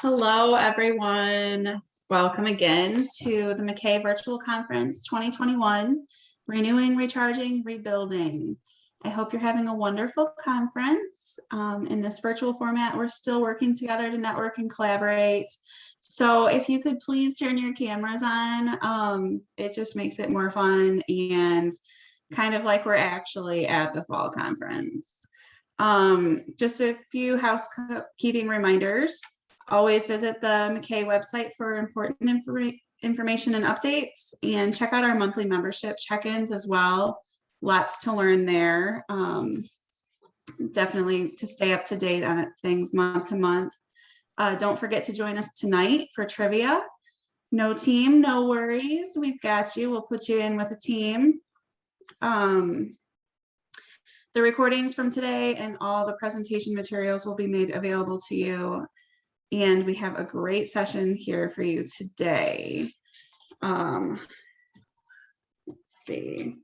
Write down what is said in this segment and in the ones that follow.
Hello, everyone. Welcome again to the McKay Virtual Conference 2021, Renewing, Recharging, Rebuilding. I hope you're having a wonderful conference. In this virtual format, we're still working together to network and collaborate. So if you could please turn your cameras on, it just makes it more fun and kind of like we're actually at the fall conference. Just a few housekeeping reminders. Always visit the McKay website for important information and updates, and check out our monthly membership check-ins as well. Lots to learn there. Definitely to stay up to date on things month to month. Don't forget to join us tonight for trivia. No team, no worries. We've got you. We'll put you in with a team. The recordings from today and all the presentation materials will be made available to you. And we have a great session here for you today. Let's see.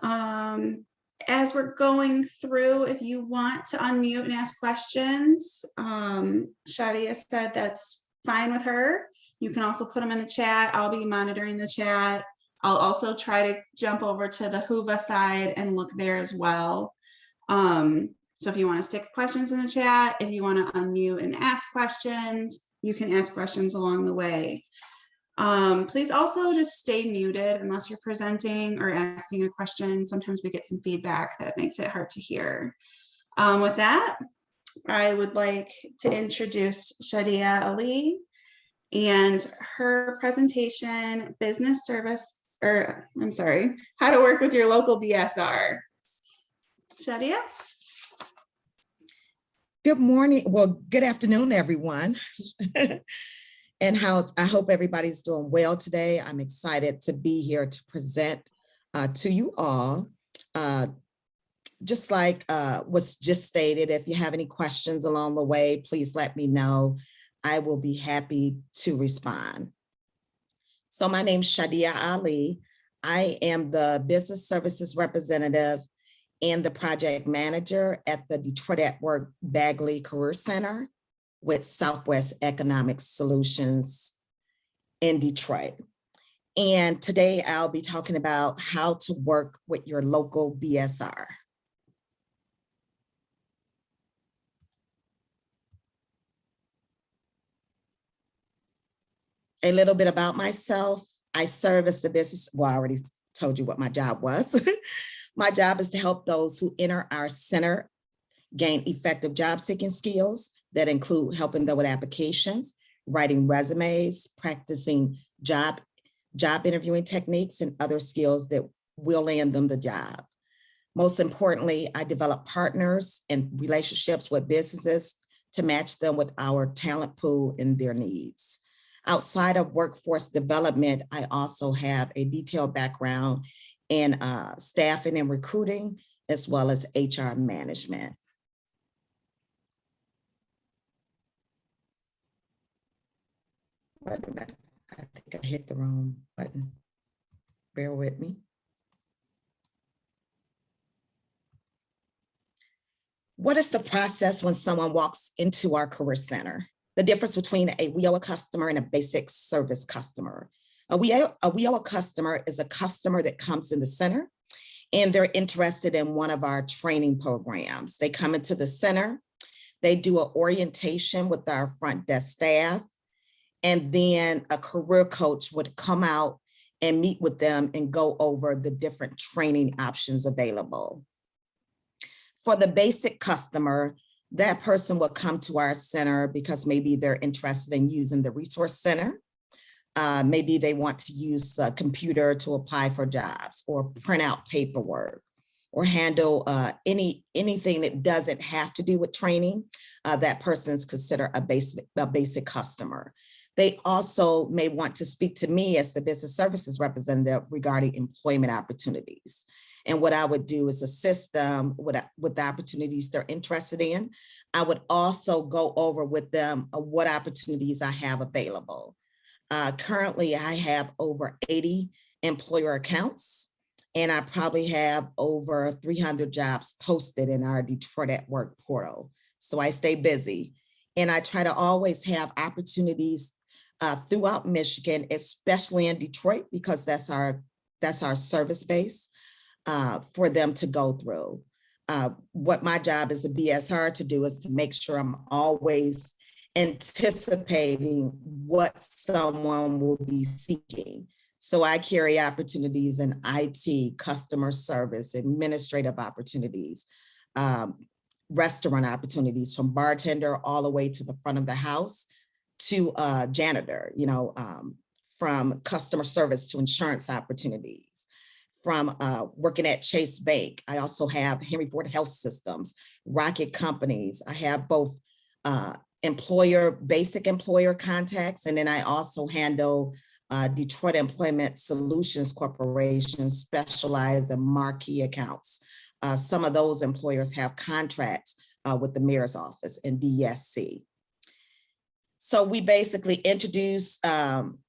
As we're going through, if you want to unmute and ask questions, Shadia said that's fine with her. You can also put them in the chat. I'll be monitoring the chat. I'll also try to jump over to the Whova side and look there as well. So if you want to stick questions in the chat, if you want to unmute and ask questions, you can ask questions along the way. Please also just stay muted unless you're presenting or asking a question. Sometimes we get some feedback that makes it hard to hear. With that, I would like to introduce Shadia Ali and her presentation, how to work with your local BSR. Shadia? Good morning. Well, good afternoon, everyone. And I hope everybody's doing well today. I'm excited to be here to present to you all. Just like was just stated, if you have any questions along the way, please let me know. I will be happy to respond. So my name is Shadia Ali. I am the business services representative and the project manager at the Detroit at Work Bagley Career Center with Southwest Economic Solutions in Detroit. And today I'll be talking about how to work with your local BSR. A little bit about myself. I serve as the business, well, I already told you what my job was. My job is to help those who enter our center gain effective job seeking skills that include helping them with applications, writing resumes, practicing job interviewing techniques, and other skills that will land them the job. Most importantly, I develop partners and relationships with businesses to match them with our talent pool and their needs. Outside of workforce development, I also have a detailed background in staffing and recruiting, as well as HR management. Wait a minute, I think I hit the wrong button. Bear with me. What is the process when someone walks into our career center? The difference between a WIOA customer and a basic service customer. A WIOA customer is a customer that comes in the center and they're interested in one of our training programs. They come into the center, they do an orientation with our front desk staff, and then a career coach would come out and meet with them and go over the different training options available. For the basic customer, that person will come to our center because maybe they're interested in using the resource center. Maybe they want to use a computer to apply for jobs or print out paperwork or handle anything that doesn't have to do with training. That person is considered a basic customer. They also may want to speak to me as the business services representative regarding employment opportunities. And what I would do is assist them with the opportunities they're interested in. I would also go over with them what opportunities I have available. Currently, I have over 80 employer accounts, and I probably have over 300 jobs posted in our Detroit at Work portal. So I stay busy. And I try to always have opportunities throughout Michigan, especially in Detroit, because that's our service base for them to go through. What my job as a BSR to do is to make sure I'm always anticipating what someone will be seeking. So I carry opportunities in IT, customer service, administrative opportunities, restaurant opportunities, from bartender all the way to the front of the house to janitor, from customer service to insurance opportunities, from working at Chase Bank. I also have Henry Ford Health Systems, Rocket Companies. I have both basic employer contacts, and then I also handle Detroit Employment Solutions Corporation, specialize in marquee accounts. Some of those employers have contracts with the mayor's office and DSC. So we basically introduce them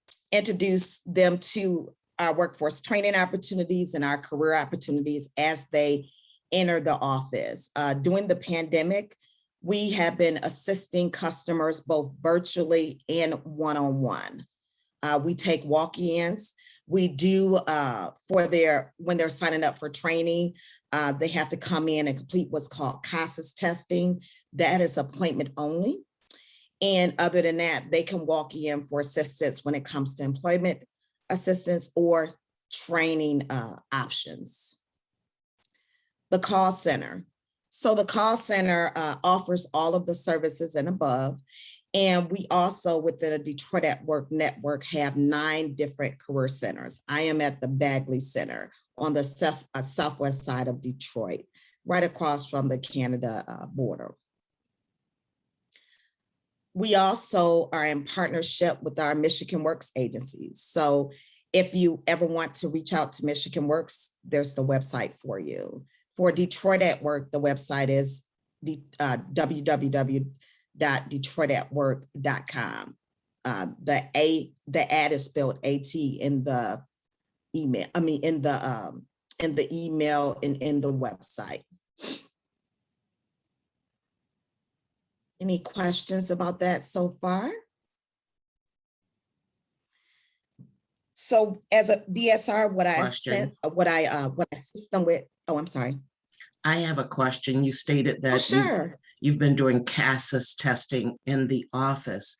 to our workforce training opportunities and our career opportunities as they enter the office. During the pandemic, we have been assisting customers both virtually and one-on-one. We take walk-ins. We do when they're signing up for training, they have to come in and complete what's called CASAS testing. That is appointment only. And other than that, they can walk in for assistance when it comes to employment assistance or training options. The call center. So the call center offers all of the services and above. And we also, within the Detroit at Work network, have 9 different career centers. I am at the Bagley Center on the southwest side of Detroit, right across from the Canada border. We also are in partnership with our Michigan Works agencies. So if you ever want to reach out to Michigan Works, there's the website for you. For Detroit at Work, the website is www.detroitatwork.com. The ad is spelled AT in the email. In the email and in the website. Any questions about that so far? So as a BSR, what I assist them with, oh, I'm sorry. I have a question. You stated that you've been doing CASAS testing in the office.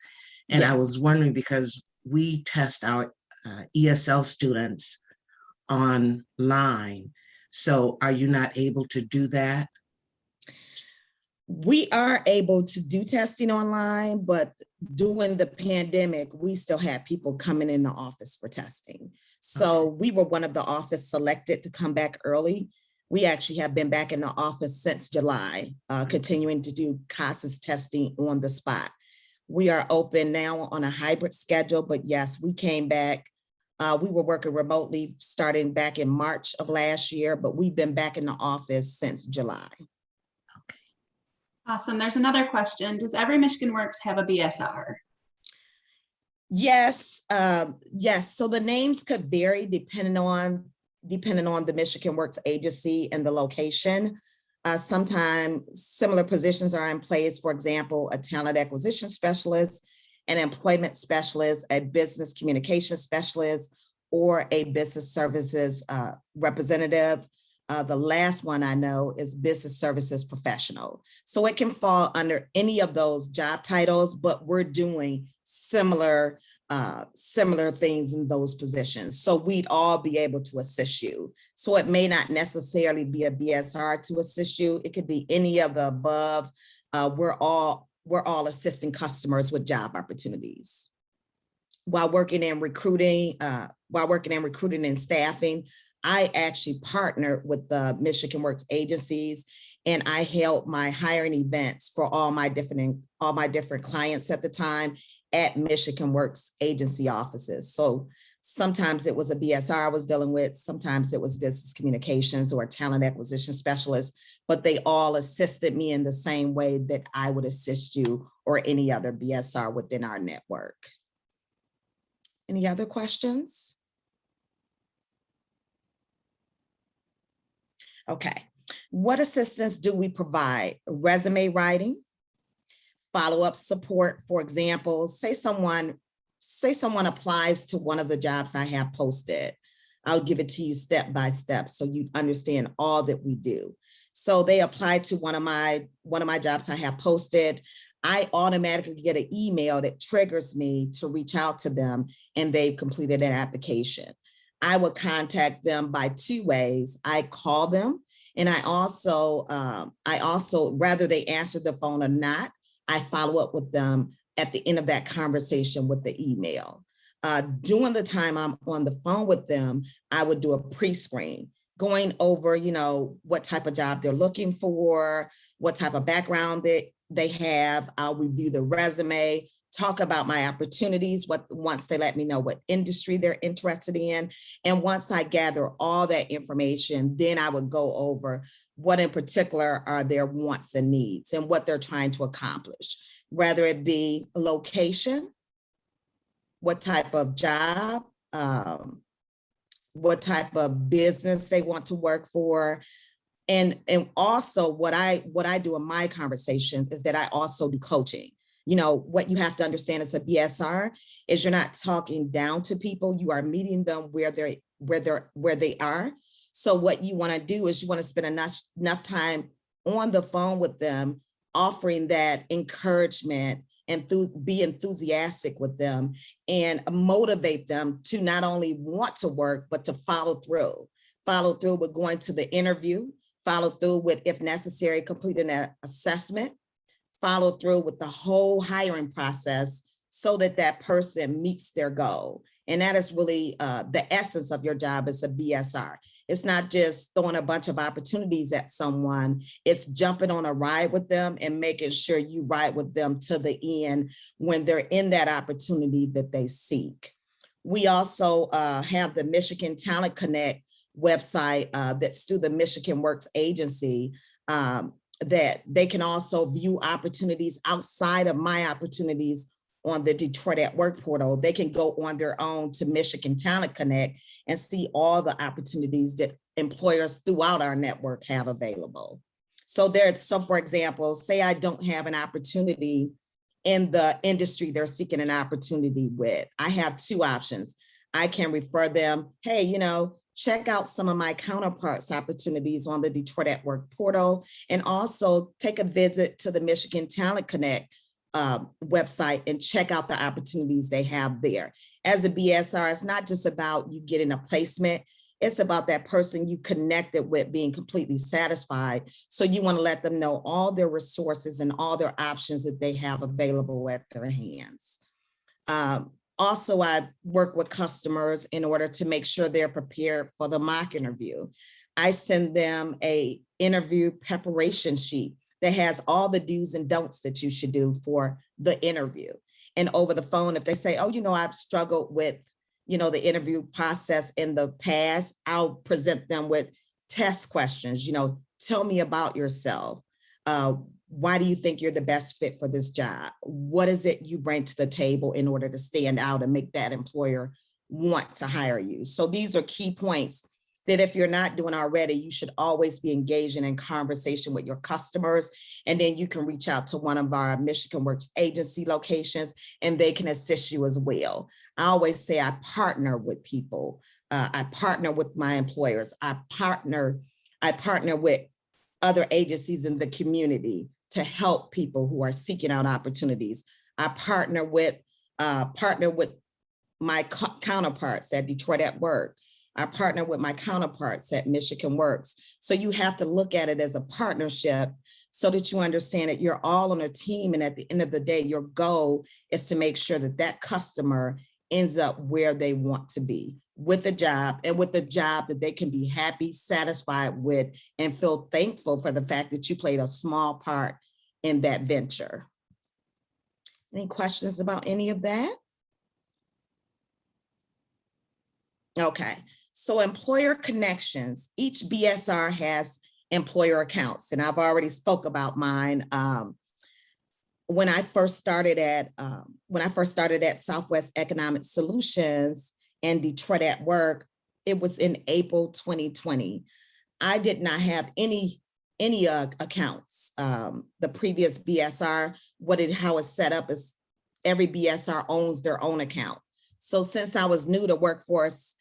And yes. I was wondering, because we test our ESL students online. So are you not able to do that? We are able to do testing online, but during the pandemic, we still had people coming in the office for testing. So we were one of the office selected to come back early. We actually have been back in the office since July, continuing to do CASAS testing on the spot. We are open now on a hybrid schedule, but yes, we came back. We were working remotely starting back in March of last year, but we've been back in the office since July. Awesome. There's another question. Does every Michigan Works have a BSR? Yes. Yes. So the names could vary depending on the Michigan Works agency and the location. Sometimes similar positions are in place. For example, a talent acquisition specialist, an employment specialist, a business communication specialist, or a business services representative. The last one I know is business services professional. So it can fall under any of those job titles, but we're doing similar things in those positions. So we'd all be able to assist you. So it may not necessarily be a BSR to assist you. It could be any of the above. We're all assisting customers with job opportunities. While working in recruiting and staffing, I actually partnered with the Michigan Works agencies, and I held my hiring events for all my different clients at the time at Michigan Works agency offices. So sometimes it was a BSR I was dealing with, sometimes it was business communications or a talent acquisition specialist, but they all assisted me in the same way that I would assist you or any other BSR within our network. Any other questions? Okay, what assistance do we provide? Resume writing, follow-up support. For example, say someone applies to one of the jobs I have posted. I'll give it to you step by step so you understand all that we do. So they applied to one of my jobs I have posted. I automatically get an email that triggers me to reach out to them, and they've completed an application. I would contact them by two ways. I call them, and I also, whether they answer the phone or not, I follow up with them at the end of that conversation with the email. During the time I'm on the phone with them, I would do a pre-screen, going over, what type of job they're looking for, what type of background they have. I'll review the resume, talk about my opportunities, once they let me know what industry they're interested in. And once I gather all that information, then I would go over what in particular are their wants and needs and what they're trying to accomplish, whether it be location, what type of job, what type of business they want to work for. And also what I do in my conversations is that I also do coaching. What you have to understand as a BSR is you're not talking down to people. You are meeting them where they are. So what you want to do is you want to spend enough time on the phone with them, offering that encouragement and be enthusiastic with them and motivate them to not only want to work, but to follow through with going to the interview, follow through with, if necessary, completing an assessment, follow through with the whole hiring process so that person meets their goal. And that is really the essence of your job as a BSR. It's not just throwing a bunch of opportunities at someone, it's jumping on a ride with them and making sure you ride with them to the end when they're in that opportunity that they seek. We also have the Michigan Talent Connect website that's through the Michigan Works Agency, that they can also view opportunities outside of my opportunities on the Detroit at Work portal. They can go on their own to Michigan Talent Connect and see all the opportunities that employers throughout our network have available. So for example, say I don't have an opportunity in the industry they're seeking an opportunity with. I have two options. I can refer them, hey, check out some of my counterparts opportunities on the Detroit at Work portal, and also take a visit to the Michigan Talent Connect website and check out the opportunities they have there. As a BSR, it's not just about you getting a placement, it's about that person you connected with being completely satisfied. So you want to let them know all their resources and all their options that they have available at their hands. Also, I work with customers in order to make sure they're prepared for the mock interview. I send them an interview preparation sheet that has all the do's and don'ts that you should do for the interview. And over the phone, if they say, oh, I've struggled with, the interview process in the past, I'll present them with test questions. Tell me about yourself. Why do you think you're the best fit for this job? What is it you bring to the table in order to stand out and make that employer want to hire you? So these are key points that if you're not doing already, you should always be engaging in conversation with your customers. And then you can reach out to one of our Michigan Works Agency locations and they can assist you as well. I always say I partner with people. I partner with my employers. I partner with other agencies in the community to help people who are seeking out opportunities. I partner with my counterparts at Detroit at Work. I partner with my counterparts at Michigan Works. So you have to look at it as a partnership so that you understand that you're all on a team. And at the end of the day, your goal is to make sure that that customer ends up where they want to be with the job, and with the job that they can be happy, satisfied with, and feel thankful for the fact that you played a small part in that venture. Any questions about any of that? Okay, so employer connections. Each BSR has employer accounts, and I've already spoke about mine. When I first started at Southwest Economic Solutions and Detroit at Work, it was in April 2020. I did not have any any accounts. The previous BSR, how it's set up is every BSR owns their own account. So since I was new to workforce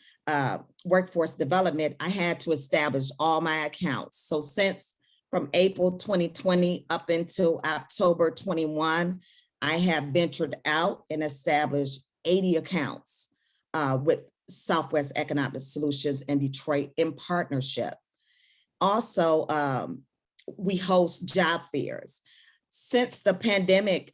development, I had to establish all my accounts. So since from April 2020 up until October 21, I have ventured out and established 80 accounts with Southwest Economic Solutions in Detroit in partnership. Also, we host job fairs. Since the pandemic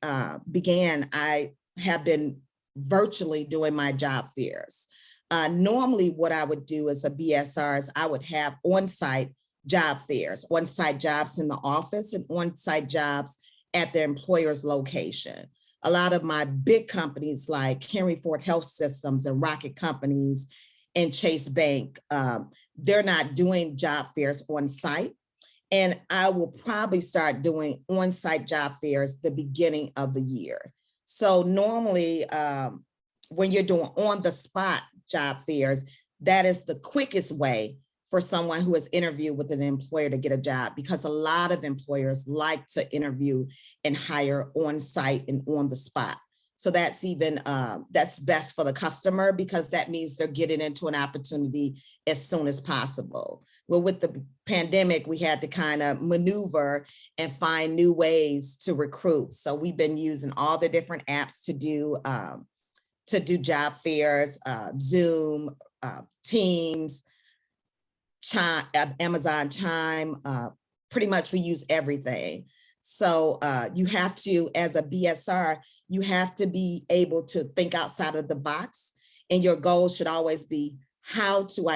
began, I have been virtually doing my job fairs. Normally what I would do as a BSR is I would have on-site job fairs, on-site jobs in the office and on-site jobs at the employer's location. A lot of my big companies like Henry Ford Health Systems and Rocket Companies and Chase Bank, they're not doing job fairs on site. And I will probably start doing on-site job fairs the beginning of the year. So normally when you're doing on-the-spot job fairs, that is the quickest way for someone who has interviewed with an employer to get a job, because a lot of employers like to interview and hire on-site and on the spot. So that's even, that's best for the customer, because that means they're getting into an opportunity as soon as possible. Well, with the pandemic, we had to kind of maneuver and find new ways to recruit. So we've been using all the different apps to do job fairs, Zoom, Teams, Amazon Chime, pretty much we use everything. So you have to, as a BSR, you have to be able to think outside of the box, and your goal should always be, how do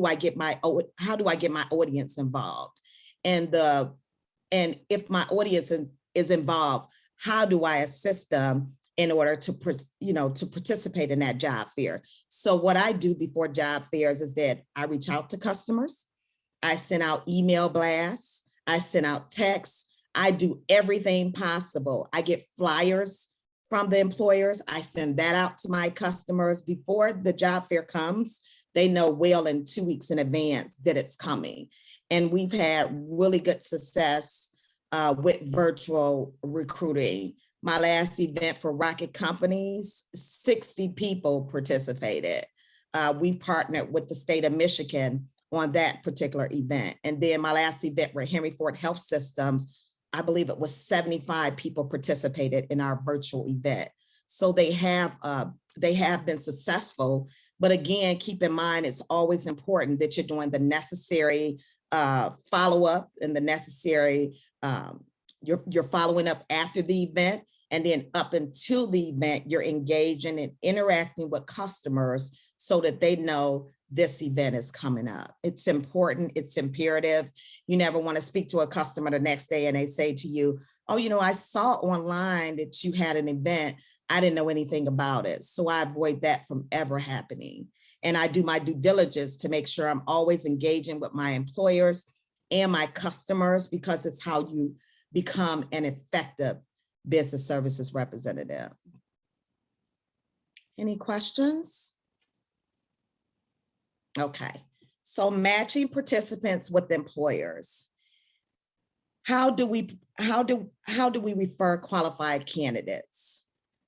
I get my audience involved? And if my audience is involved, how do I assist them in order to participate in that job fair? So what I do before job fairs is that I reach out to customers, I send out email blasts, I send out texts, I do everything possible. I get flyers from the employers, I send that out to my customers before the job fair comes. They know well in 2 weeks in advance that it's coming. And we've had really good success with virtual recruiting. My last event for Rocket Companies, 60 people participated. We partnered with the state of Michigan on that particular event. And then my last event with Henry Ford Health Systems, I believe it was 75 people participated in our virtual event. So they have been successful. But again, keep in mind, it's always important that you're doing the necessary follow-up and the necessary, you're following up after the event, and then up until the event, you're engaging and interacting with customers so that they know this event is coming up. It's important, it's imperative. You never want to speak to a customer the next day and they say to you, oh, I saw online that you had an event. I didn't know anything about it. So I avoid that from ever happening. And I do my due diligence to make sure I'm always engaging with my employers and my customers, because it's how you become an effective business services representative. Any questions? Okay, so matching participants with employers. How do we refer qualified candidates?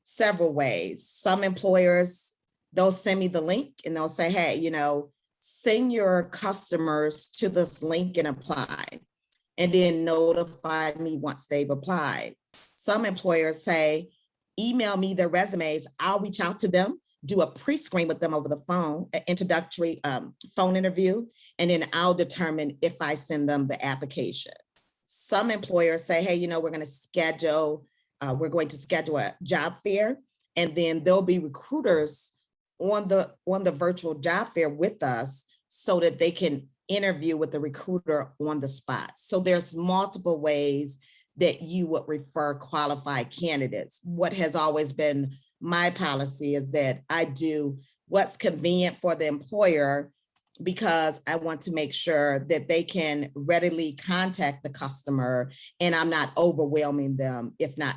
Several ways. Some employers, they'll send me the link and they'll say, hey, send your customers to this link and apply, and then notify me once they've applied. Some employers say, email me their resumes, I'll reach out to them, do a pre-screen with them over the phone, an introductory phone interview, and then I'll determine if I send them the application. Some employers say, hey, we're going to schedule a job fair, and then there'll be recruiters on the virtual job fair with us so that they can interview with the recruiter on the spot. So there's multiple ways that you would refer qualified candidates. What has always been my policy is that I do what's convenient for the employer, because I want to make sure that they can readily contact the customer and I'm not overwhelming them, if not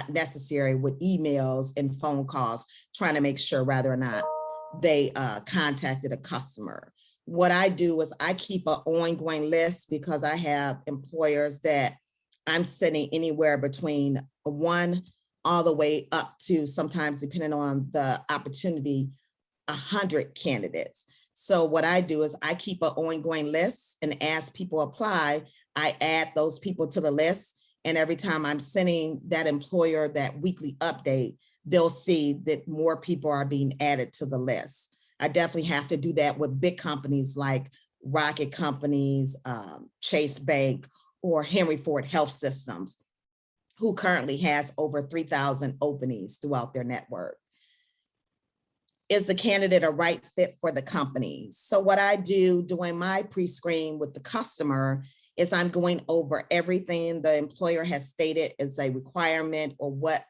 necessary, with emails and phone calls, trying to make sure whether or not they contacted a customer. what I do is I keep an ongoing list because I have employers that I'm sending anywhere between 1 all the way up to, sometimes depending on the opportunity, 100 candidates. So what I do is I keep an ongoing list, and as people apply, I add those people to the list. And every time I'm sending that employer that weekly update, they'll see that more people are being added to the list. I definitely have to do that with big companies like Rocket Companies, Chase Bank, or Henry Ford Health Systems, who currently has over 3,000 openings throughout their network. Is the candidate a right fit for the company? So what I do during my pre-screen with the customer is I'm going over everything the employer has stated as a requirement or what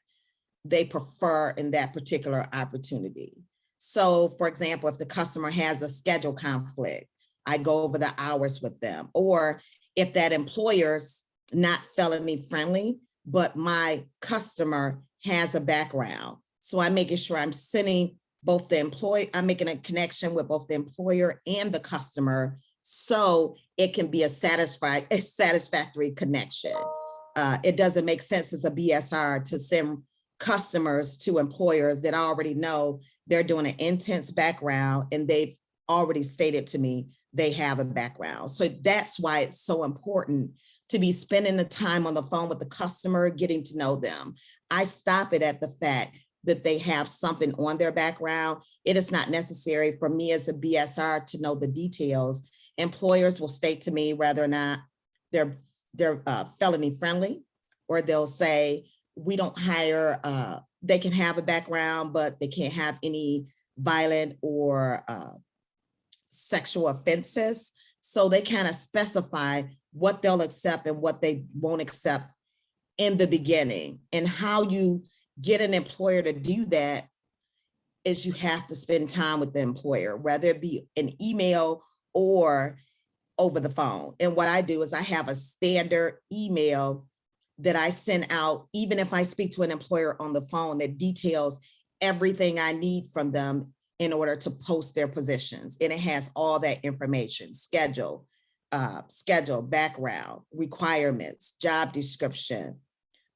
they prefer in that particular opportunity. So for example, if the customer has a schedule conflict, I go over the hours with them. Or if that employer's not felony friendly, but my customer has a background. So I'm making sure I'm sending both the employee, I'm making a connection with both the employer and the customer so it can be a satisfactory connection. It doesn't make sense as a BSR to send customers to employers that already know they're doing an intense background and they've already stated to me they have a background. So that's why it's so important to be spending the time on the phone with the customer, getting to know them. I stop it at the fact that they have something on their background. It is not necessary for me as a BSR to know the details. Employers will state to me whether or not they're felony friendly, or they'll say, we don't hire, they can have a background, but they can't have any violent or sexual offenses. So they kind of specify what they'll accept and what they won't accept in the beginning. And how you get an employer to do that is you have to spend time with the employer, whether it be an email or over the phone. And what I do is I have a standard email that I send out, even if I speak to an employer on the phone, that details everything I need from them in order to post their positions. And it has all that information: schedule, background, requirements, job description.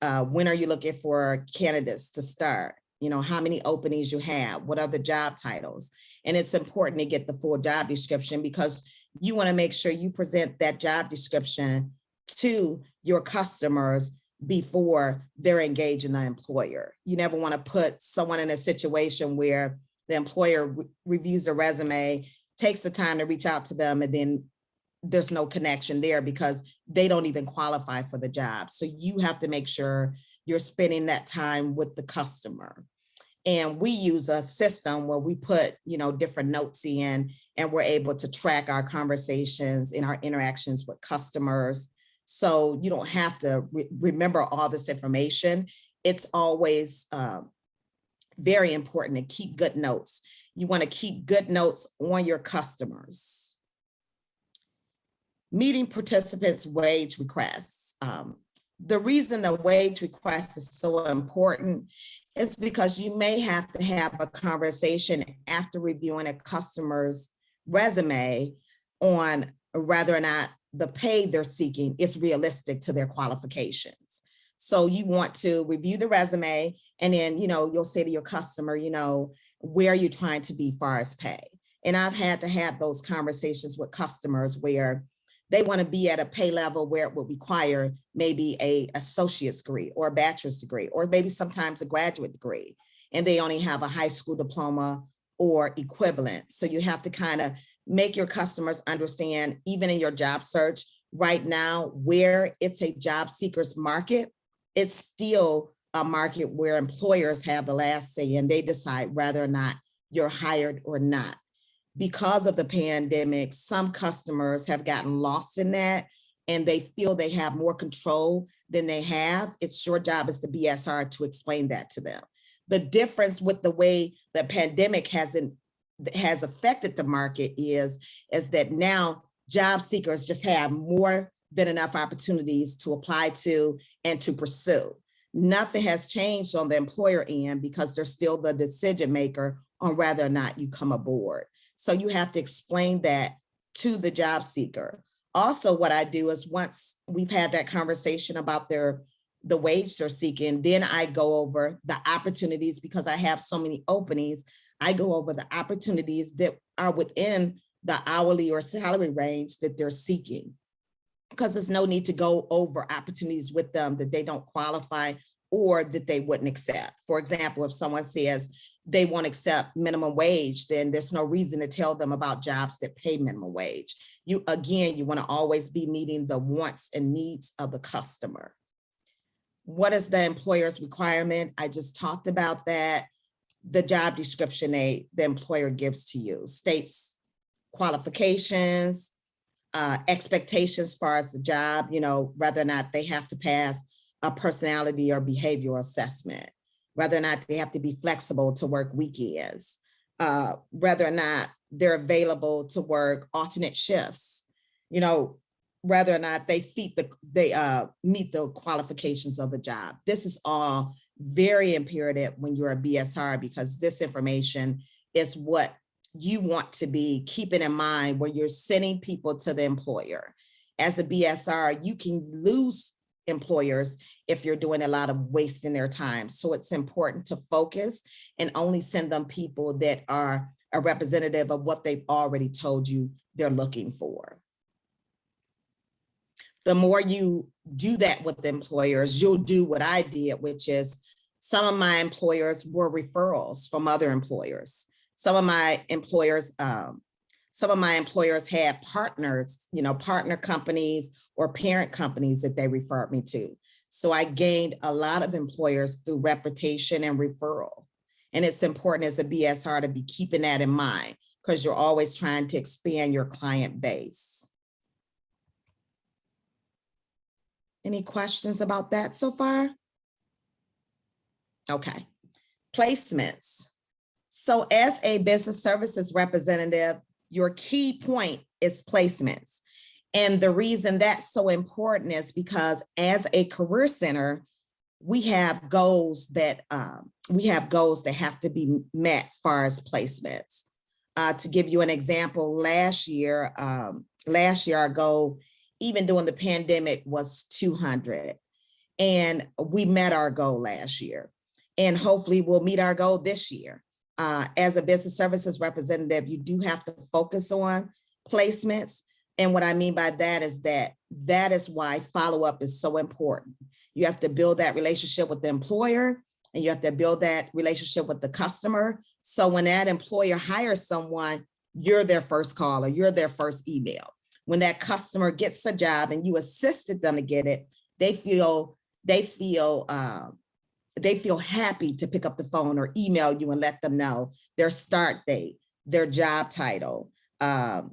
When are you looking for candidates to start? You know, how many openings you have, what are the job titles? And it's important to get the full job description because you want to make sure you present that job description to your customers before they're engaging the employer. You never want to put someone in a situation where the employer reviews the resume, takes the time to reach out to them, and then there's no connection there because they don't even qualify for the job. So you have to make sure you're spending that time with the customer. And we use a system where we put, different notes in, and we're able to track our conversations and our interactions with customers. So you don't have to remember all this information. It's always very important to keep good notes. You want to keep good notes on your customers. Meeting participants' wage requests. The reason the wage request is so important is because you may have to have a conversation after reviewing a customer's resume on whether or not the pay they're seeking is realistic to their qualifications. So you want to review the resume, and then, you'll say to your customer, where are you trying to be far as pay? And I've had to have those conversations with customers where they want to be at a pay level where it would require maybe an associate's degree or a bachelor's degree, or maybe sometimes a graduate degree, and they only have a high school diploma or equivalent. So you have to kind of make your customers understand, even in your job search right now, where it's a job seekers market, it's still a market where employers have the last say and they decide whether or not you're hired or not. Because of the pandemic, some customers have gotten lost in that and they feel they have more control than they have. It's your job as the BSR to explain that to them. The difference with the way the pandemic has affected the market is that now job seekers just have more than enough opportunities to apply to and to pursue. Nothing has changed on the employer end because they're still the decision maker on whether or not you come aboard. So you have to explain that to the job seeker. Also, what I do is once we've had that conversation about the wage they're seeking, then I go over the opportunities because I have so many openings. I go over the opportunities that are within the hourly or salary range that they're seeking, because there's no need to go over opportunities with them that they don't qualify or that they wouldn't accept. For example, if someone says they won't accept minimum wage, then there's no reason to tell them about jobs that pay minimum wage. You want to always be meeting the wants and needs of the customer. What is the employer's requirement? I just talked about that. The job description the employer gives to you states qualifications, expectations as far as the job, whether or not they have to pass a personality or behavioral assessment, whether or not they have to be flexible to work weekends, whether or not they're available to work alternate shifts, whether or not they meet the qualifications of the job. This is all very imperative when you're a BSR, because this information is what you want to be keeping in mind when you're sending people to the employer. As a BSR, you can lose employers if you're doing a lot of wasting their time. So it's important to focus and only send them people that are a representative of what they've already told you they're looking for. The more you do that with the employers, you'll do what I did, which is some of my employers were referrals from other employers. Some of my employers had partners, partner companies or parent companies that they referred me to. So I gained a lot of employers through reputation and referral. And it's important as a BSR to be keeping that in mind, because you're always trying to expand your client base. Any questions about that so far? Okay, placements. So as a business services representative, your key point is placements. And the reason that's so important is because as a career center, we have goals that have to be met as far as placements. To give you an example, last year our goal, even during the pandemic, was 200. And we met our goal last year. And hopefully we'll meet our goal this year. As a business services representative, you do have to focus on placements. And what I mean by that is why follow-up is so important. You have to build that relationship with the employer, and you have to build that relationship with the customer. So when that employer hires someone, you're their first call or you're their first email. When that customer gets a job and you assisted them to get it, they feel happy to pick up the phone or email you and let them know their start date, their job title, and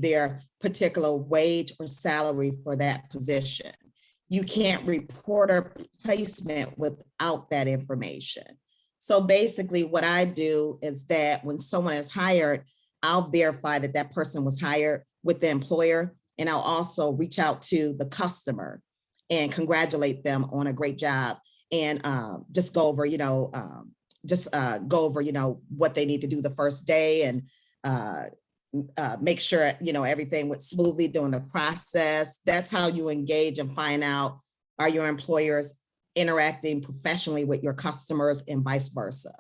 their particular wage or salary for that position. You can't report a placement without that information. So basically what I do is that when someone is hired, I'll verify that that person was hired with the employer, and I'll also reach out to the customer and congratulate them on a great job, and just go over, what they need to do the first day, and make sure, everything went smoothly during the process. That's how you engage and find out, are your employers interacting professionally with your customers and vice versa.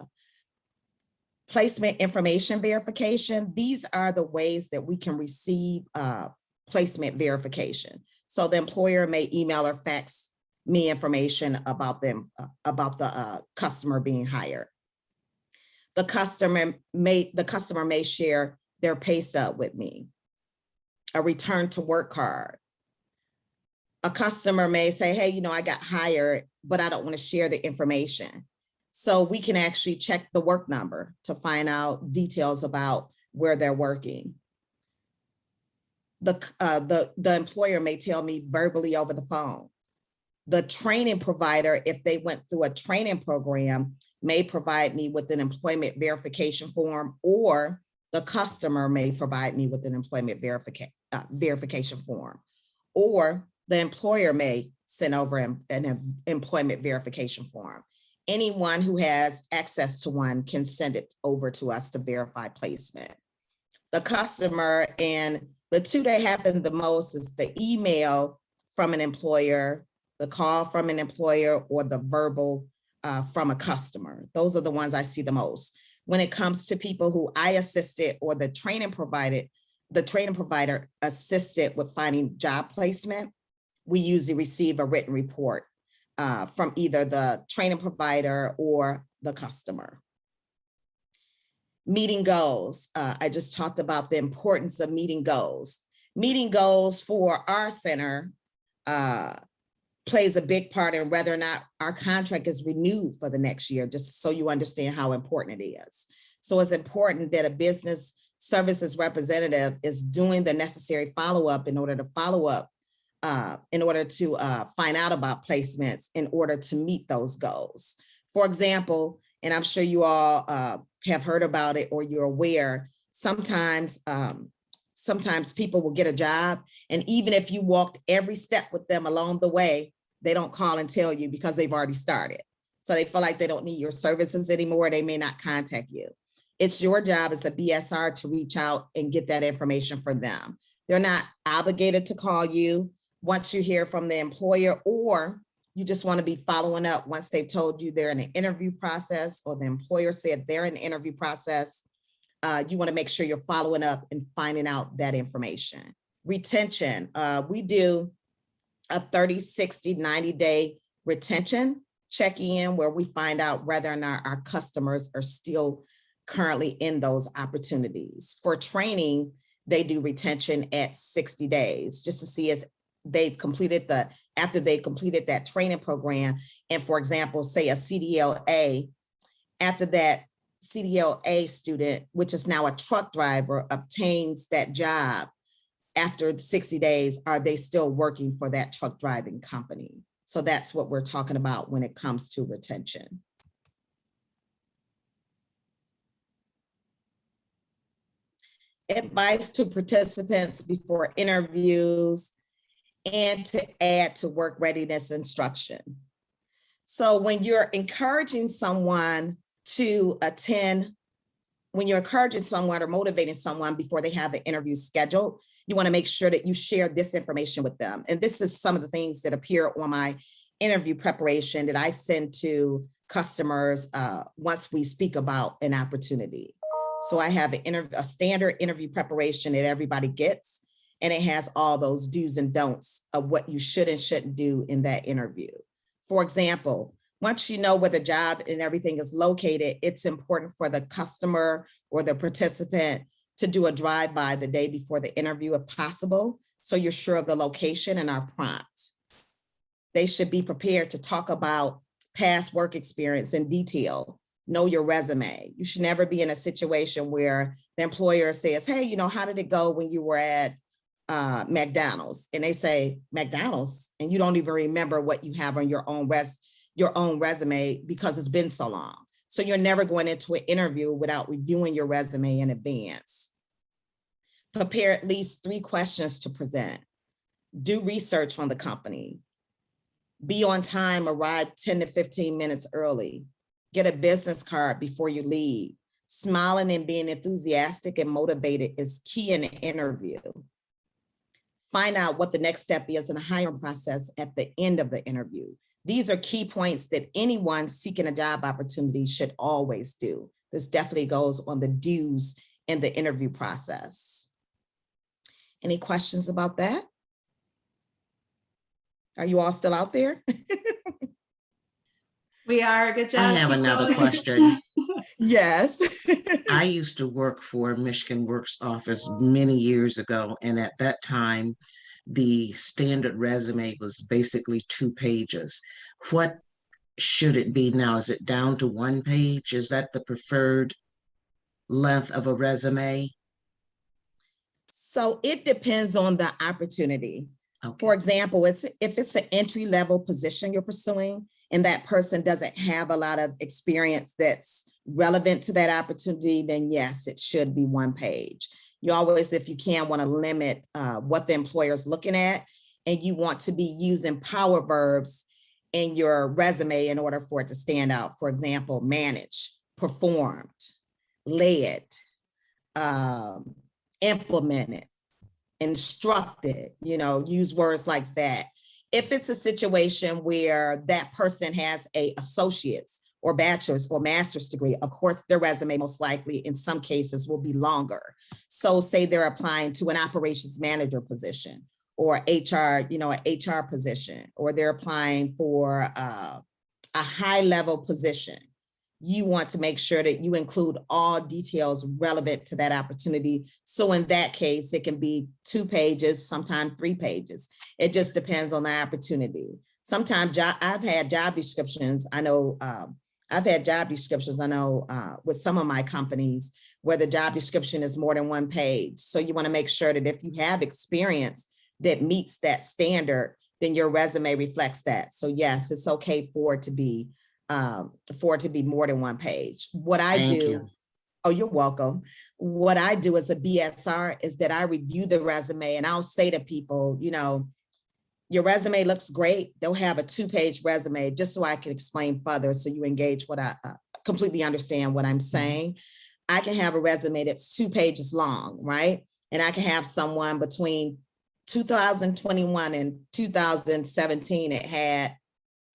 Placement information verification. These are the ways that we can receive placement verification. So the employer may email or fax me information about them, about the customer being hired. The customer may share their pay stub with me, a return to work card. A customer may say, hey, I got hired, but I don't want to share the information. So we can actually check the work number to find out details about where they're working. The employer may tell me verbally over the phone. The training provider, if they went through a training program, may provide me with an employment verification form, or the customer may provide me with an employment verification form, or the employer may send over an employment verification form. Anyone who has access to one can send it over to us to verify placement. the customer, and the two that happen the most is the email from an employer, the call from an employer, or the verbal from a customer. Those are the ones I see the most. When it comes to people who I assisted or the training provider assisted with finding job placement, we usually receive a written report from either the training provider or the customer. Meeting goals. I just talked about the importance of meeting goals. Meeting goals for our center plays a big part in whether or not our contract is renewed for the next year, just so you understand how important it is. So it's important that a business services representative is doing the necessary follow-up in order to follow up, in order to find out about placements in order to meet those goals. For example, and I'm sure you all have heard about it or you're aware, sometimes people will get a job, and even if you walked every step with them along the way, they don't call and tell you because they've already started. So they feel like they don't need your services anymore. They may not contact you. It's your job as a BSR to reach out and get that information for them. They're not obligated to call you once you hear from the employer, or you just want to be following up once they've told you they're in an interview process or the employer said they're in the interview process. You want to make sure you're following up and finding out that information. Retention, we do a 30, 60, 90-day retention check-in where we find out whether or not our customers are still currently in those opportunities. For training, they do retention at 60 days just to see if they've completed after they completed that training program. And for example, say a CDLA, after that CDLA student, which is now a truck driver, obtains that job after 60 days, are they still working for that truck driving company? So that's what we're talking about when it comes to retention. Advice to participants before interviews and to add to work readiness instruction. So when you're encouraging someone to attend, when you're encouraging someone or motivating someone before they have an interview scheduled, you want to make sure that you share this information with them. And this is some of the things that appear on my interview preparation that I send to customers once we speak about an opportunity. So I have a standard interview preparation that everybody gets, and it has all those do's and don'ts of what you should and shouldn't do in that interview. For example, once you know where the job and everything is located, it's important for the customer or the participant to do a drive-by the day before the interview if possible, so you're sure of the location and are prompt. They should be prepared to talk about past work experience in detail. Know your resume. You should never be in a situation where the employer says, hey, you know, how did it go when you were at McDonald's? And they say, McDonald's? And you don't even remember what you have on your own resume because it's been so long. So you're never going into an interview without reviewing your resume in advance. Prepare at least 3 questions to present. Do research on the company. Be on time, arrive 10 to 15 minutes early. Get a business card before you leave. Smiling and being enthusiastic and motivated is key in an interview. Find out what the next step is in the hiring process at the end of the interview. These are key points that anyone seeking a job opportunity should always do. This definitely goes on the do's in the interview process. Any questions about that? Are you all still out there? We are. Good job. I have another question. Yes. I used to work for Michigan Works office many years ago, and at that time, the standard resume was basically 2 pages. What should it be now? Is it down to 1 page? Is that the preferred length of a resume? So it depends on the opportunity. Okay. For example, if it's an entry-level position you're pursuing and that person doesn't have a lot of experience that's relevant to that opportunity, then yes, it should be 1 page. You always, if you can, want to limit what the employer is looking at, and you want to be using power verbs in your resume in order for it to stand out. For example, managed, performed, led, implement it, instruct it, use words like that. If it's a situation where that person has a associate's or bachelor's or master's degree, of course, their resume most likely in some cases will be longer. So say they're applying to an operations manager position or HR, an HR position, or they're applying for a high level position. You want to make sure that you include all details relevant to that opportunity. So in that case, it can be 2 pages, sometimes 3 pages. It just depends on the opportunity. Sometimes I've had job descriptions. I know with some of my companies where the job description is more than 1 page. So you want to make sure that if you have experience that meets that standard, then your resume reflects that. So yes, it's okay for it to be more than 1 page. What I Thank do, you. oh, you're welcome. What I do as a BSR is that I review the resume and I'll say to people, your resume looks great. They'll have a 2-page resume just so I can explain further. So you engage what I completely understand what I'm saying. I can have a resume that's 2 pages long, right? And I can have someone between 2021 and 2017, it had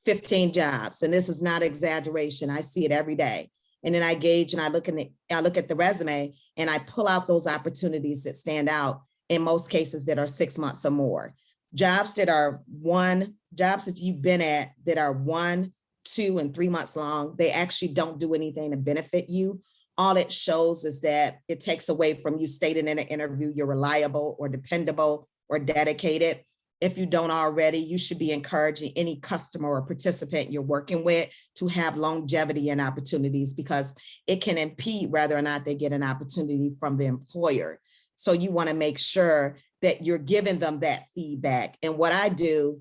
15 jobs. And this is not exaggeration. I see it every day. And then I gauge and I look at the resume and I pull out those opportunities that stand out, in most cases that are 6 months or more. Jobs that you've been at that are 1, 2, and 3 months long, they actually don't do anything to benefit you. All it shows is that it takes away from you stating in an interview you're reliable or dependable or dedicated. If you don't already, you should be encouraging any customer or participant you're working with to have longevity and opportunities, because it can impede whether or not they get an opportunity from the employer. So you want to make sure that you're giving them that feedback. And what I do,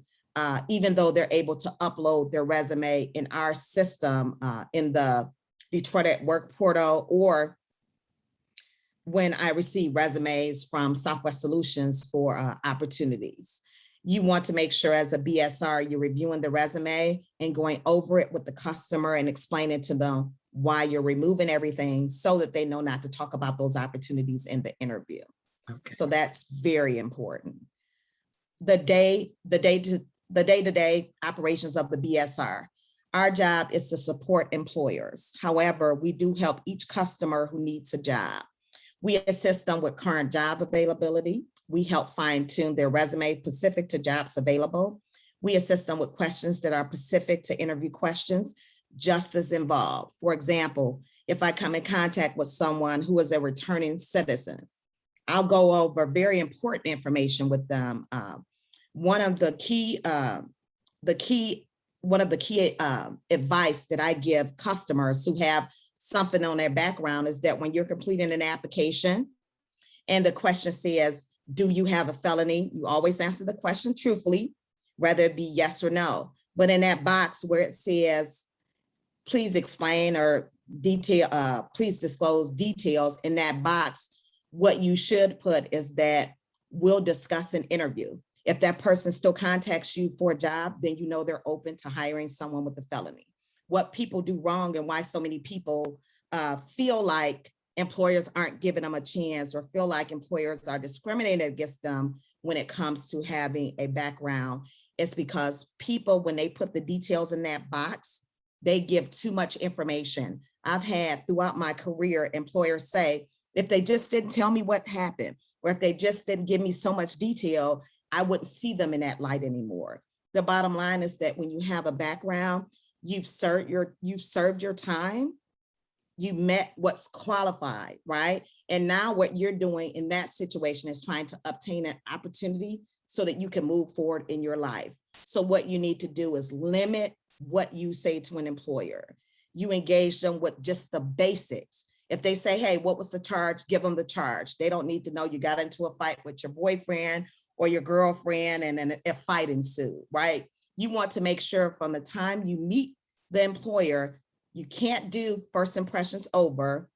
even though they're able to upload their resume in our system, in the Detroit at Work portal, or when I receive resumes from Southwest Solutions for opportunities, you want to make sure as a BSR, you're reviewing the resume and going over it with the customer and explaining to them why you're removing everything so that they know not to talk about those opportunities in the interview. Okay. So that's very important. The day-to-day operations of the BSR. Our job is to support employers. However, we do help each customer who needs a job. We assist them with current job availability. We help fine-tune their resume specific to jobs available. We assist them with questions that are specific to interview questions just as involved. For example, if I come in contact with someone who is a returning citizen, I'll go over very important information with them. One of the key advice that I give customers who have something on their background is that when you're completing an application and the question says, do you have a felony? You always answer the question truthfully, whether it be yes or no. But in that box where it says, please explain or detail, please disclose details, in that box, what you should put is that we'll discuss an interview. If that person still contacts you for a job, then you know they're open to hiring someone with a felony. What people do wrong and why so many people feel like employers aren't giving them a chance or feel like employers are discriminating against them when it comes to having a background, is because people, when they put the details in that box, they give too much information. I've had throughout my career employers say, if they just didn't tell me what happened, or if they just didn't give me so much detail, I wouldn't see them in that light anymore. The bottom line is that when you have a background, you've served your time, you met what's qualified, right? And now what you're doing in that situation is trying to obtain an opportunity so that you can move forward in your life. So what you need to do is limit what you say to an employer. You engage them with just the basics. If they say, hey, what was the charge? Give them the charge. They don't need to know you got into a fight with your boyfriend or your girlfriend and then a fight ensued, right? You want to make sure from the time you meet the employer, you can't do first impressions over,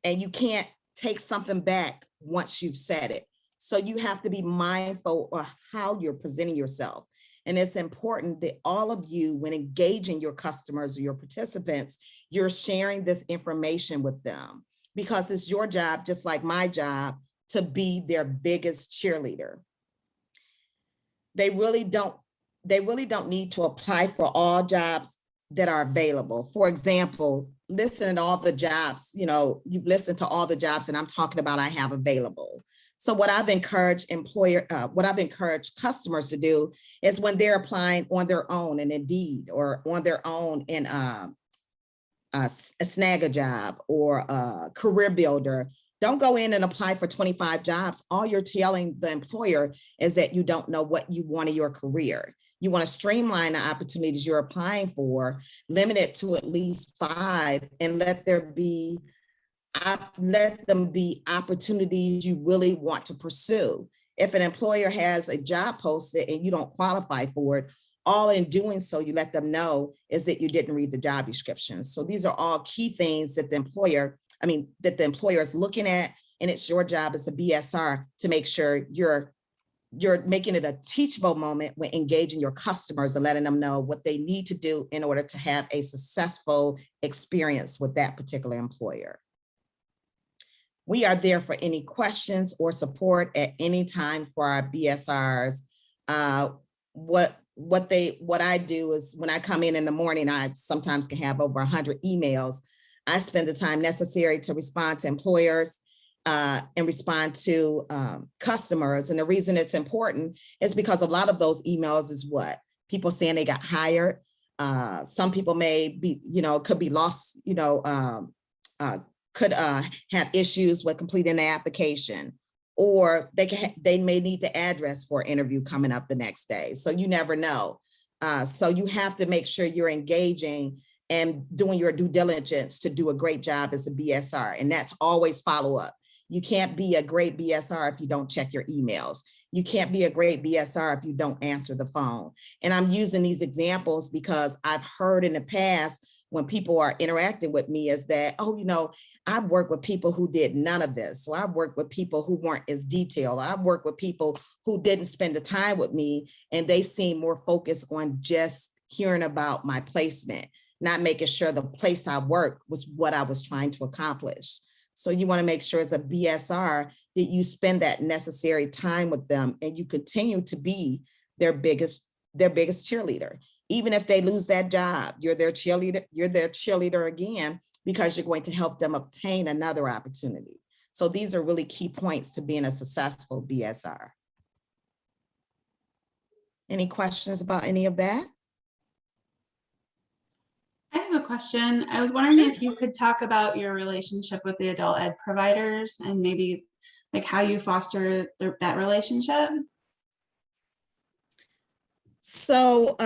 and you can't take something back once you've said it. So you have to be mindful of how you're presenting yourself. And it's important that all of you, when engaging your customers or your participants, you're sharing this information with them, because it's your job, just like my job, to be their biggest cheerleader. They really don't need to apply for all jobs that are available. For example, listen to all the jobs, you've listened to all the jobs that I'm talking about I have available. So what I've encouraged customers to do is when they're applying on their own in Indeed or on their own in a Snag a Job or a Career Builder, don't go in and apply for 25 jobs. All you're telling the employer is that you don't know what you want in your career. You want to streamline the opportunities you're applying for, limit it to at least 5, and let them be opportunities you really want to pursue. If an employer has a job posted and you don't qualify for it, all in doing so, you let them know is that you didn't read the job description. So these are all key things that the employer is looking at, and it's your job as a BSR to make sure you're making it a teachable moment when engaging your customers and letting them know what they need to do in order to have a successful experience with that particular employer. We are there for any questions or support at any time for our BSRs. What I do is when I come in the morning, I sometimes can have over 100 emails. I spend the time necessary to respond to employers and respond to customers. And the reason it's important is because a lot of those emails is what? People saying they got hired. Some people may be, could be lost, could have issues with completing the application, or they may need the address for an interview coming up the next day. So you never know. So you have to make sure you're engaging and doing your due diligence to do a great job as a BSR. And that's always follow up. You can't be a great BSR if you don't check your emails. You can't be a great BSR if you don't answer the phone. And I'm using these examples because I've heard in the past when people are interacting with me is that, I've worked with people who did none of this. So I've worked with people who weren't as detailed. I've worked with people who didn't spend the time with me, and they seem more focused on just hearing about my placement, not making sure the place I work was what I was trying to accomplish. So you want to make sure as a BSR that you spend that necessary time with them and you continue to be their biggest cheerleader. Even if they lose that job, you're their cheerleader again, because you're going to help them obtain another opportunity. So these are really key points to being a successful BSR. Any questions about any of that? I have a question. I was wondering if you could talk about your relationship with the adult ed providers and maybe like how you foster that relationship. So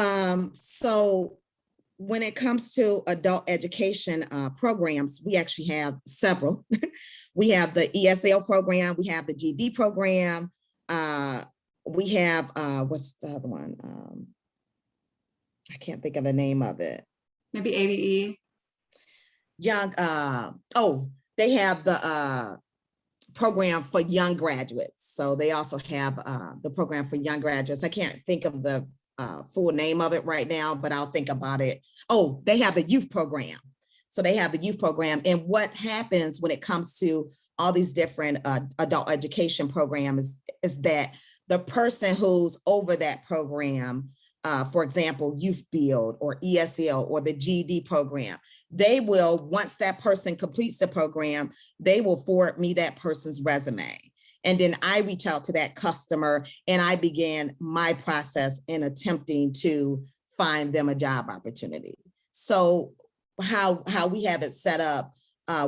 when it comes to adult education programs, we actually have several. We have the ESL program, we have the GD program, we have, what's the other one? I can't think of the name of it. Maybe ABE. They have the program for young graduates. So they also have the program for young graduates. I can't think of the full name of it right now, but I'll think about it. Oh, they have the youth program. So they have the youth program. And what happens when it comes to all these different adult education programs is that the person who's over that program, for example, Youth Build or ESL or the GED program, they will, once that person completes the program, they will forward me that person's resume. And then I reach out to that customer and I began my process in attempting to find them a job opportunity. So how we have it set up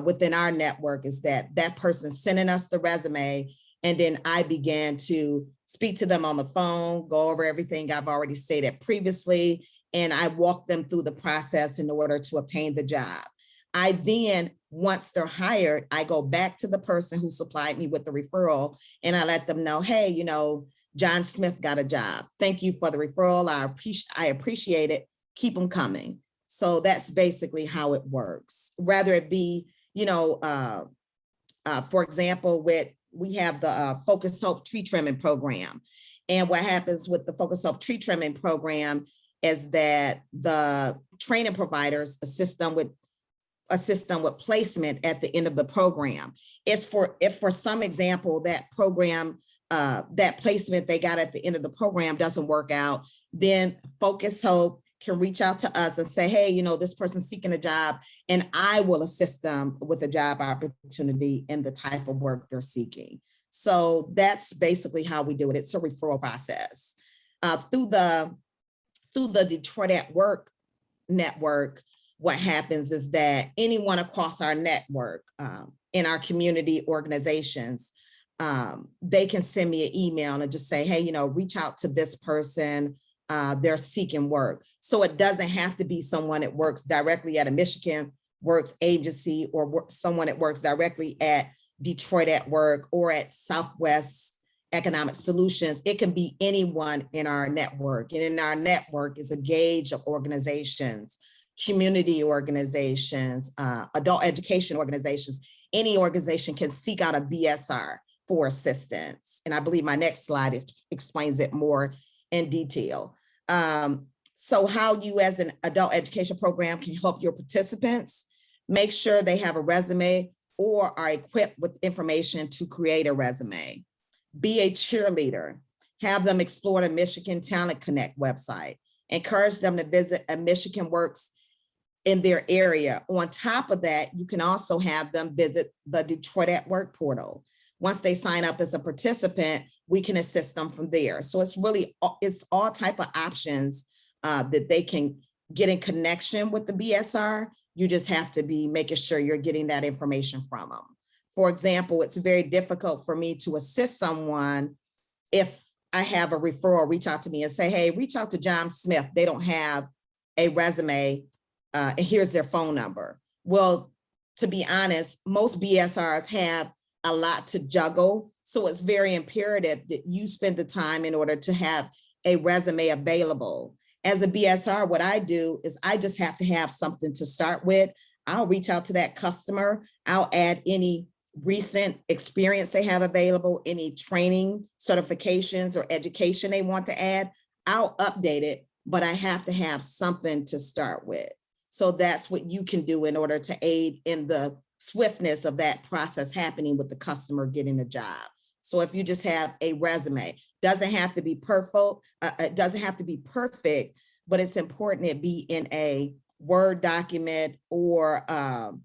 within our network is that person sending us the resume, and then I began to speak to them on the phone, go over everything I've already stated previously, and I walk them through the process in order to obtain the job. I then, once they're hired, I go back to the person who supplied me with the referral and I let them know, hey, John Smith got a job. Thank you for the referral. I appreciate it. Keep them coming. So that's basically how it works. Rather it be, for example, we have the Focus Hope tree trimming program. And what happens with the Focus Hope tree trimming program is that the training providers assist them with assist them with placement at the end of the program. It's if for some example, that program, that placement they got at the end of the program doesn't work out, then Focus Hope can reach out to us and say, hey, you know, this person's seeking a job, and I will assist them with a job opportunity in the type of work they're seeking. So that's basically how we do it. It's a referral process. Through the Detroit at Work network, what happens is that anyone across our network, in our community organizations, they can send me an email and just say, hey, you know, reach out to this person, they're seeking work. So it doesn't have to be someone that works directly at a Michigan Works agency or someone that works directly at Detroit at Work or at Southwest Economic Solutions. It can be anyone in our network. And in our network is a gauge of organizations, community organizations, adult education organizations. Any organization can seek out a BSR for assistance. And I believe my next slide explains it more in detail. So how you as an adult education program can help your participants, make sure they have a resume or are equipped with information to create a resume. Be a cheerleader, have them explore the Michigan Talent Connect website, encourage them to visit a Michigan Works in their area. On top of that, you can also have them visit the Detroit at Work portal. Once they sign up as a participant, we can assist them from there. So it's all type of options that they can get in connection with the BSR. You just have to be making sure you're getting that information from them. For example, it's very difficult for me to assist someone if I have a referral reach out to me and say, hey, reach out to John Smith. They don't have a resume and here's their phone number. Well, to be honest, most BSRs have a lot to juggle. So it's very imperative that you spend the time in order to have a resume available. As a BSR, what I do is I just have to have something to start with. I'll reach out to that customer. I'll add any recent experience they have available, any training, certifications, or education they want to add. I'll update it, but I have to have something to start with. So that's what you can do in order to aid in the swiftness of that process happening with the customer getting a job. So if you just have a resume, doesn't have to be perfect, it doesn't have to be perfect, but it's important it be in a Word document or an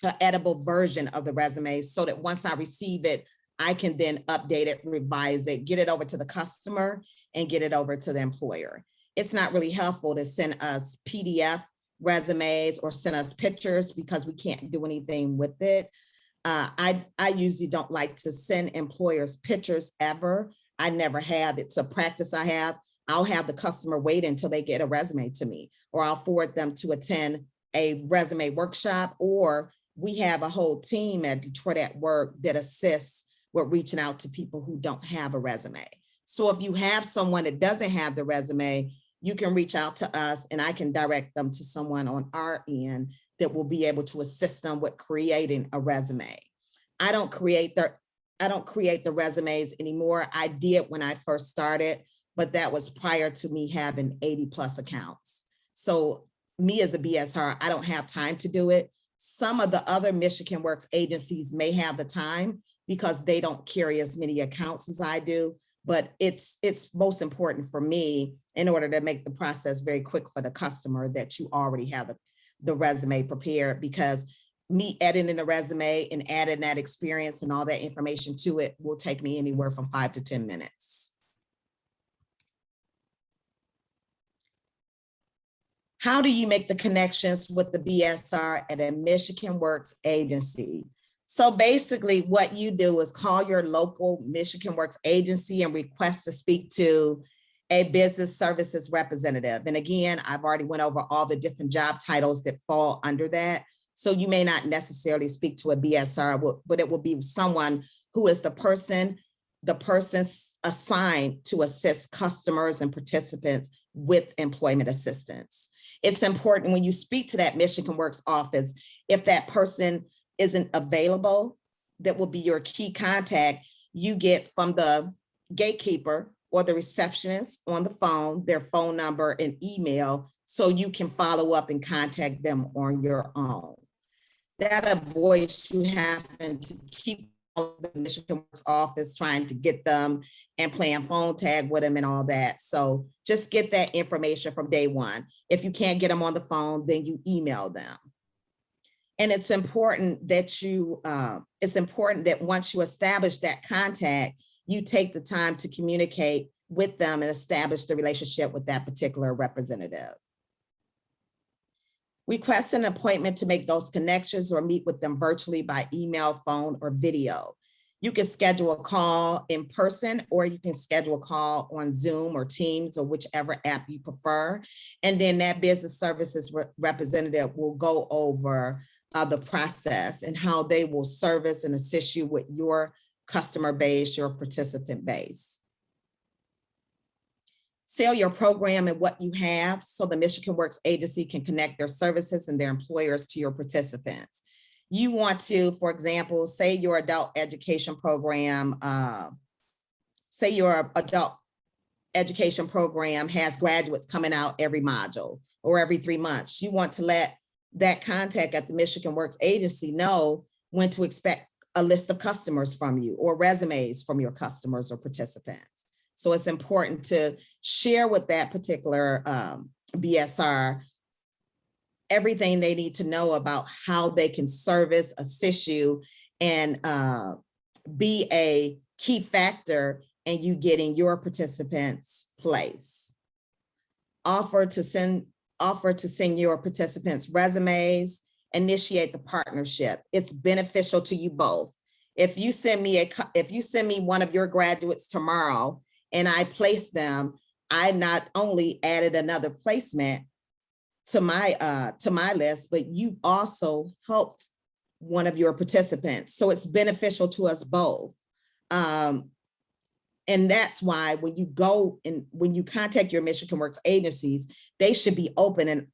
editable version of the resume so that once I receive it, I can then update it, revise it, get it over to the customer and get it over to the employer. It's not really helpful to send us PDF resumes or send us pictures because we can't do anything with it. I usually don't like to send employers pictures ever. I never have. It's a practice I have. I'll have the customer wait until they get a resume to me, or I'll forward them to attend a resume workshop, or we have a whole team at Detroit at Work that assists with reaching out to people who don't have a resume. So if you have someone that doesn't have the resume, you can reach out to us and I can direct them to someone on our end that will be able to assist them with creating a resume. I don't create the resumes anymore. I did when I first started, but that was prior to me having 80+ accounts. So me as a BSR, I don't have time to do it. Some of the other Michigan Works agencies may have the time because they don't carry as many accounts as I do, but it's most important for me in order to make the process very quick for the customer that you already have the resume prepared, because me editing the resume and adding that experience and all that information to it will take me anywhere from 5 to 10 minutes. How do you make the connections with the BSR at a Michigan Works agency? So basically what you do is call your local Michigan Works agency and request to speak to a business services representative. And again, I've already went over all the different job titles that fall under that. So you may not necessarily speak to a BSR, but it will be someone who is the person assigned to assist customers and participants with employment assistance. It's important when you speak to that Michigan Works office, if that person isn't available, that will be your key contact. You get from the gatekeeper or the receptionist on the phone, their phone number and email, so you can follow up and contact them on your own. that avoids you having to keep the Michigan Works office trying to get them and playing phone tag with them and all that. So just get that information from day one. If you can't get them on the phone, then you email them. And it's important that once you establish that contact, you take the time to communicate with them and establish the relationship with that particular representative. Request an appointment to make those connections or meet with them virtually by email, phone, or video. You can schedule a call in person, or you can schedule a call on Zoom or Teams or whichever app you prefer. And then that business services representative will go over the process and how they will service and assist you with your customer base, your participant base. Sell your program and what you have so the Michigan Works Agency can connect their services and their employers to your participants. You want to, for example, say your adult education program, has graduates coming out every module or every 3 months. You want to let that contact at the Michigan Works Agency know when to expect a list of customers from you or resumes from your customers or participants. So it's important to share with that particular BSR everything they need to know about how they can service, assist you, and be a key factor in you getting your participants placed. Offer to send your participants resumes, initiate the partnership. It's beneficial to you both. If you send me one of your graduates tomorrow and I place them, I not only added another placement to my list, but you've also helped one of your participants. So it's beneficial to us both. And that's why when you contact your Michigan Works agencies, they should be open and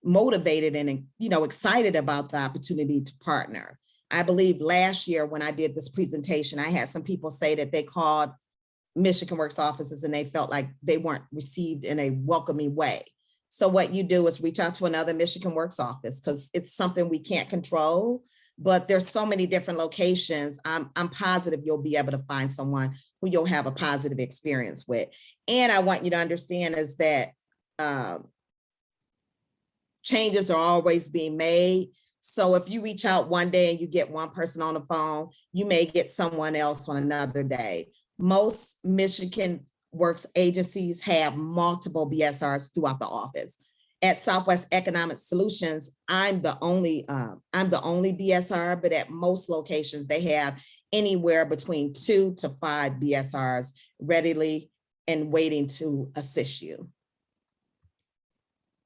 motivated and excited about the opportunity to partner. I believe last year when I did this presentation, I had some people say that they called Michigan Works offices and they felt like they weren't received in a welcoming way. So what you do is reach out to another Michigan Works office because it's something we can't control, but there's so many different locations. I'm positive you'll be able to find someone who you'll have a positive experience with. And I want you to understand is that changes are always being made. So if you reach out one day and you get one person on the phone, you may get someone else on another day. Most Michigan Works agencies have multiple BSRs throughout the office. At Southwest Economic Solutions, I'm the only BSR, but at most locations they have anywhere between 2 to 5 BSRs readily and waiting to assist you.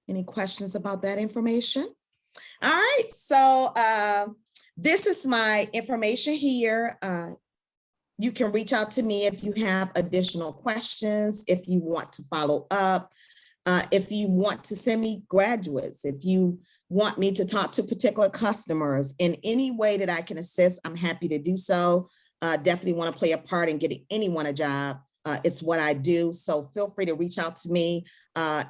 Any questions about that information? All right, so this is my information here. You can reach out to me if you have additional questions, if you want to follow up, if you want to send me graduates, if you want me to talk to particular customers in any way that I can assist, I'm happy to do so. Definitely want to play a part in getting anyone a job. It's what I do. So feel free to reach out to me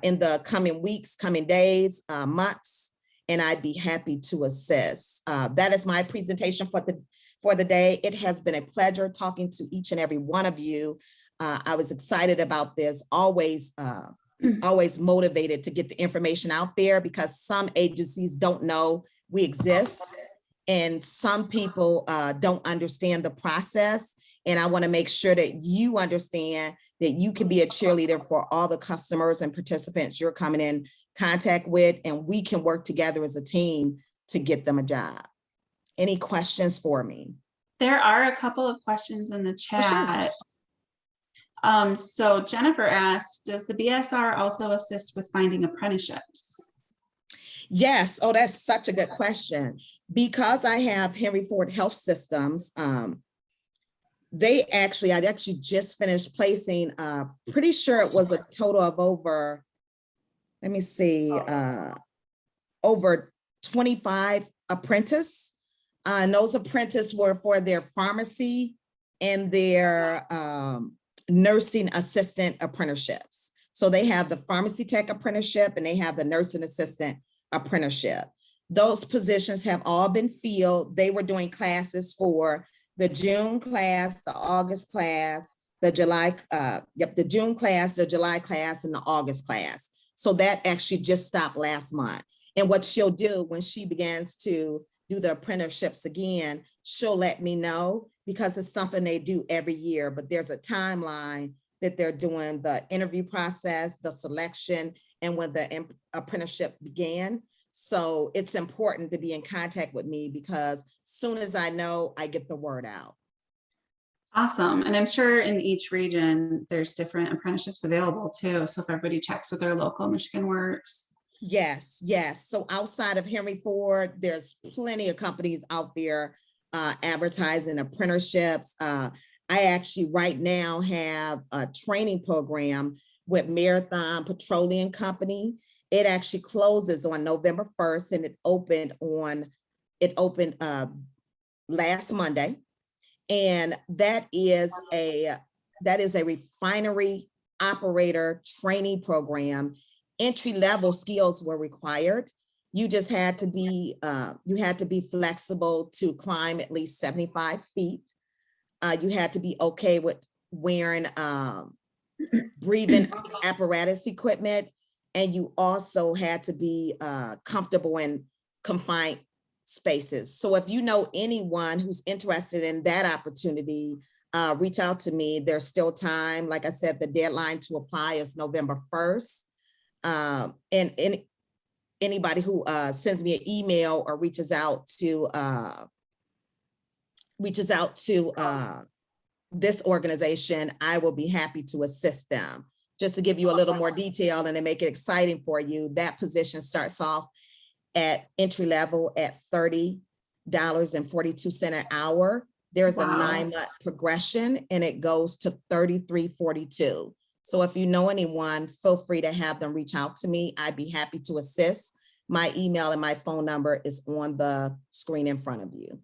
in the coming weeks, coming days, months, and I'd be happy to assist. That is my presentation for the day. It has been a pleasure talking to each and every one of you. I was excited about this, always motivated to get the information out there because some agencies don't know we exist and some people don't understand the process. And I want to make sure that you understand that you can be a cheerleader for all the customers and participants you're coming in contact with, and we can work together as a team to get them a job. Any questions for me? There are a couple of questions in the chat. Sure. So Jennifer asked, does the BSR also assist with finding apprenticeships? Yes. Oh, that's such a good question. Because I have Henry Ford Health Systems, I actually just finished placing, pretty sure it was a total of over, let me see, over 25 apprentices. And those apprentices were for their pharmacy and their nursing assistant apprenticeships. So they have the pharmacy tech apprenticeship and they have the nursing assistant apprenticeship. Those positions have all been filled. They were doing classes for the June class, the August class, the July, the June class, the July class, and the August class. So that actually just stopped last month. And what she'll do when she begins to do the apprenticeships again, she'll let me know, because it's something they do every year, but there's a timeline that they're doing the interview process, the selection, and when the apprenticeship began. So it's important to be in contact with me, because soon as I know, I get the word out. Awesome. And I'm sure in each region, there's different apprenticeships available too. So if everybody checks with their local Michigan Works. Yes, yes. So outside of Henry Ford, there's plenty of companies out there advertising apprenticeships. I actually right now have a training program with Marathon Petroleum Company. It actually closes on November 1st, and it opened last Monday. And that is a refinery operator training program. Entry-level skills were required. You just had to be flexible to climb at least 75 feet. You had to be okay with wearing breathing apparatus equipment. And you also had to be comfortable in confined spaces. So if you know anyone who's interested in that opportunity, reach out to me. There's still time. Like I said, the deadline to apply is November 1st. And anybody who sends me an email or reaches out to this organization, I will be happy to assist them. Just to give you a little more detail and to make it exciting for you, that position starts off at entry level at $30.42 an hour. There's a 9-month progression, and it goes to $33.42. So if you know anyone, feel free to have them reach out to me. I'd be happy to assist. My email and my phone number is on the screen in front of you.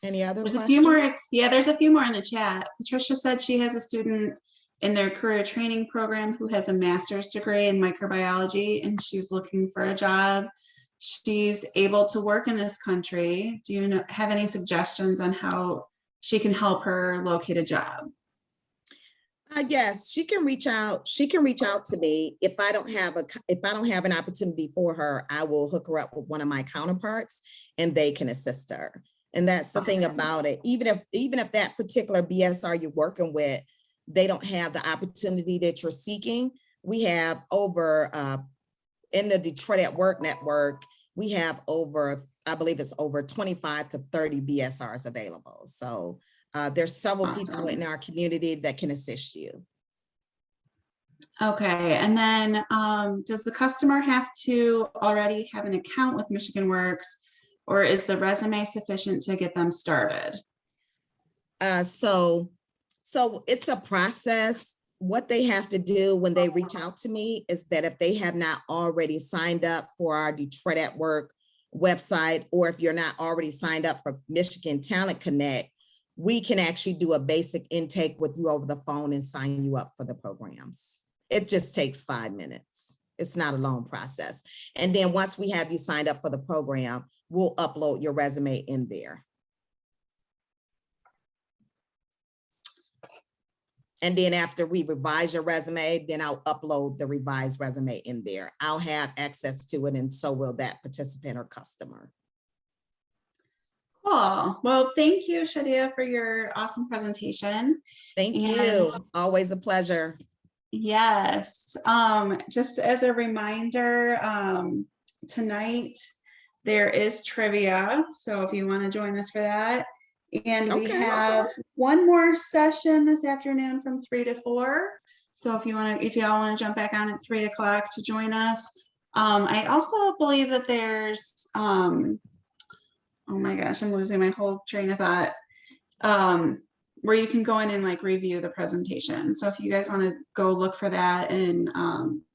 Any other questions? There's a few more. Yeah, there's a few more in the chat. Patricia said she has a student in their career training program who has a master's degree in microbiology, and she's looking for a job. She's able to work in this country. Do you have any suggestions on how she can help her locate a job? Yes, she can reach out. She can reach out to me. If I don't have an opportunity for her, I will hook her up with one of my counterparts, and they can assist her. And that's the thing about it. Even if that particular BSR you're working with, they don't have the opportunity that you're seeking, we have over in the Detroit at Work network, we have over, I believe it's over 25 to 30 BSRs available. So there's several people in our community that can assist you. Okay, and then does the customer have to already have an account with Michigan Works, or is the resume sufficient to get them started? So it's a process. What they have to do when they reach out to me is that if they have not already signed up for our Detroit at Work website, or if you're not already signed up for Michigan Talent Connect, we can actually do a basic intake with you over the phone and sign you up for the programs. It just takes 5 minutes. It's not a long process. And then once we have you signed up for the program, we'll upload your resume in there. And then after we revise your resume, then I'll upload the revised resume in there. I'll have access to it, and so will that participant or customer. Cool. Well, thank you, Shadia, for your awesome presentation. Thank you. Always a pleasure. Yes. Just as a reminder, tonight there is trivia. So if you want to join us for that. And we have one more session this afternoon from 3 to 4. So if y'all want to jump back on at 3 o'clock to join us. I also believe that there's, oh my gosh, I'm losing my whole train of thought, where you can go in and like review the presentation. So if you guys want to go look for that and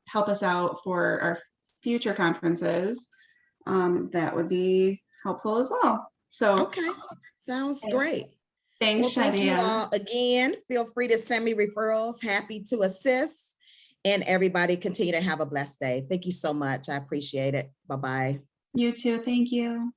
help us out for our future conferences, that would be helpful as well. So okay. Sounds great. Thanks, well, thank Shadia. you all again. Feel free to send me referrals. Happy to assist. And everybody continue to have a blessed day. Thank you so much. I appreciate it. Bye-bye. You too. Thank you.